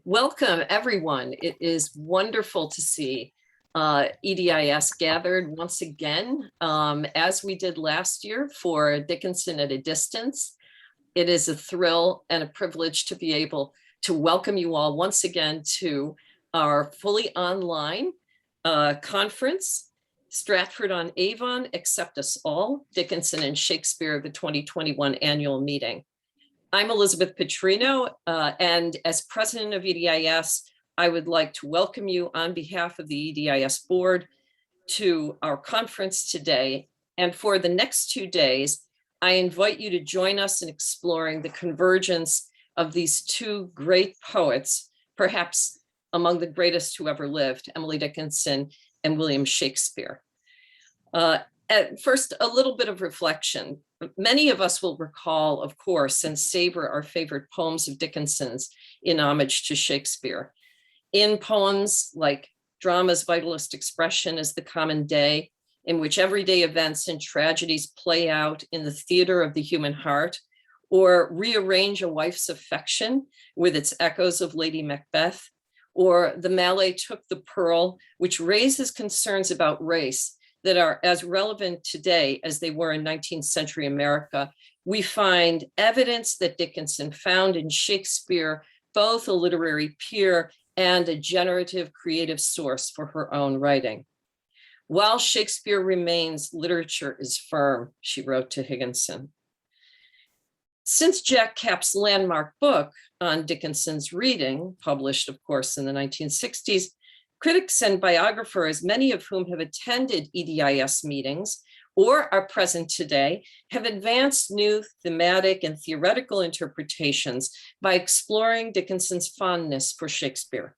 Welcome, everyone. It is wonderful to see EDIS gathered once again, as we did last year for Dickinson at a Distance. It is a thrill and a privilege to be able to welcome you all once again to our fully online conference, Stratford on Avon, Accept Us All, Dickinson and Shakespeare, the 2021 annual meeting. I'm Elizabeth Petrino, and as president of EDIS, I would like to welcome you on behalf of the EDIS board to our conference today. And for the next 2 days, I invite you to join us in exploring the convergence of these two great poets, perhaps among the greatest who ever lived, Emily Dickinson and William Shakespeare. At first, a little bit of reflection. Many of us will recall, of course, and savor our favorite poems of Dickinson's in homage to Shakespeare. In poems like drama's vitalist expression is the common day, in which everyday events and tragedies play out in the theater of the human heart, or rearrange a wife's affection with its echoes of Lady Macbeth, or The Mallet Took the Pearl, which raises concerns about race that are as relevant today as they were in 19th century America. We find evidence that Dickinson found in Shakespeare both a literary peer and a generative creative source for her own writing. While Shakespeare remains, literature is firm, she wrote to Higginson. Since Jack Capp's landmark book on Dickinson's reading, published of course in the 1960s, critics and biographers, many of whom have attended EDIS meetings or are present today, have advanced new thematic and theoretical interpretations by exploring Dickinson's fondness for Shakespeare.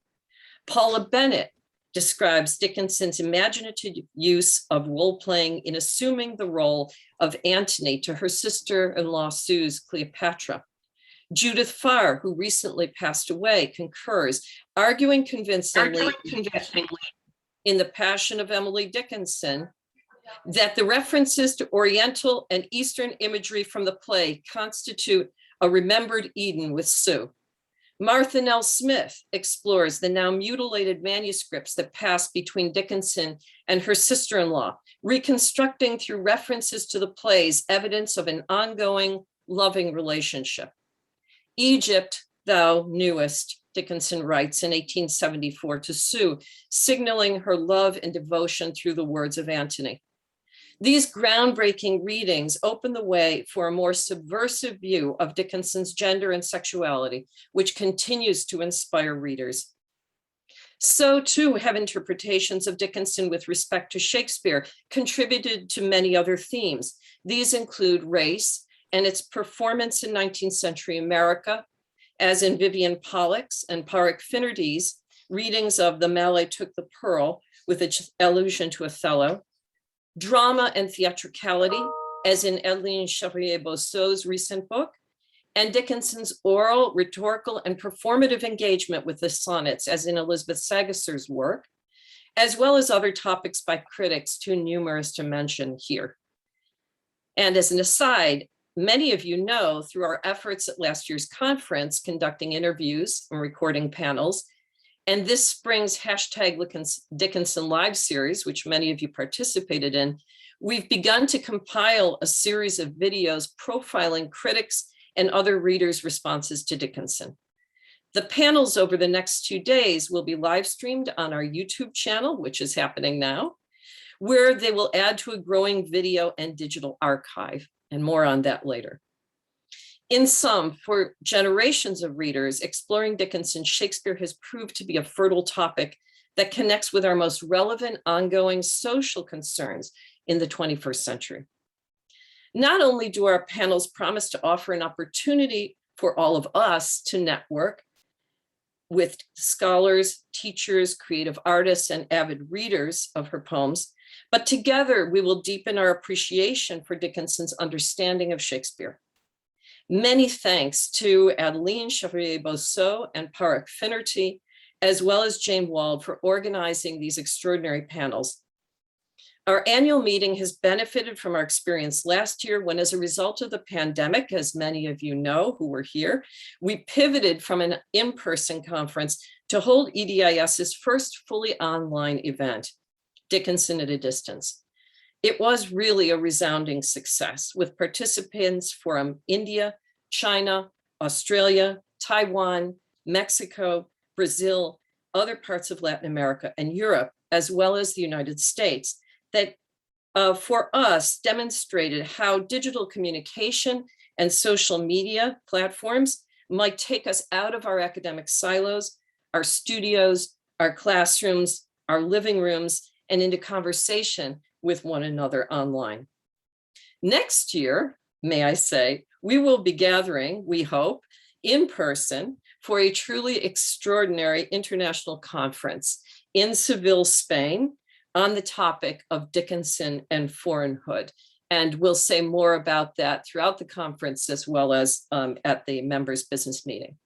Paula Bennett describes Dickinson's imaginative use of role-playing in assuming the role of Antony to her sister-in-law Sue's Cleopatra. Judith Farr, who recently passed away, concurs, arguing convincingly in The Passion of Emily Dickinson that the references to Oriental and Eastern imagery from the play constitute a remembered Eden with Sue. Martha Nell Smith explores the now mutilated manuscripts that passed between Dickinson and her sister-in-law, reconstructing through references to the plays evidence of an ongoing, loving relationship. Egypt, thou knewest, Dickinson writes in 1874 to Sue, signaling her love and devotion through the words of Antony. These groundbreaking readings open the way for a more subversive view of Dickinson's gender and sexuality, which continues to inspire readers. So too have interpretations of Dickinson with respect to Shakespeare contributed to many other themes. These include race and its performance in 19th century America, as in Vivian Pollock's and Pádraig Finnerty's readings of The Mallet Took the Pearl with its allusion to Othello, drama and theatricality, as in Edelyne Chevrier-Bousseau's recent book, and Dickinson's oral, rhetorical, and performative engagement with the sonnets, as in Elizabeth Sagasser's work, as well as other topics by critics too numerous to mention here. And as an aside, many of you know through our efforts at last year's conference, conducting interviews and recording panels, and this spring's #Dickinson Live series, which many of you participated in, we've begun to compile a series of videos profiling critics and other readers' responses to Dickinson. The panels over the next 2 days will be live streamed on our YouTube channel, which is happening now, where they will add to a growing video and digital archive, and more on that later. In sum, for generations of readers, exploring Dickinson, Shakespeare has proved to be a fertile topic that connects with our most relevant ongoing social concerns in the 21st century. Not only do our panels promise to offer an opportunity for all of us to network with scholars, teachers, creative artists, and avid readers of her poems, but together we will deepen our appreciation for Dickinson's understanding of Shakespeare. Many thanks to Edelyne Chevrier-Bousseau and Pádraig Finnerty, as well as Jane Wald, for organizing these extraordinary panels. Our annual meeting has benefited from our experience last year when, as a result of the pandemic, as many of you know who were here, we pivoted from an in-person conference to hold EDIS's first fully online event, Dickinson at a Distance. It was really a resounding success, with participants from India, China, Australia, Taiwan, Mexico, Brazil, other parts of Latin America and Europe, as well as the United States, that for us demonstrated how digital communication and social media platforms might take us out of our academic silos, our studios, our classrooms, our living rooms, and into conversation with one another online. Next year, may I say, we will be gathering, we hope, in person for a truly extraordinary international conference in Seville, Spain, on the topic of Dickinson and foreignhood. And we'll say more about that throughout the conference as well as at the members' business meeting.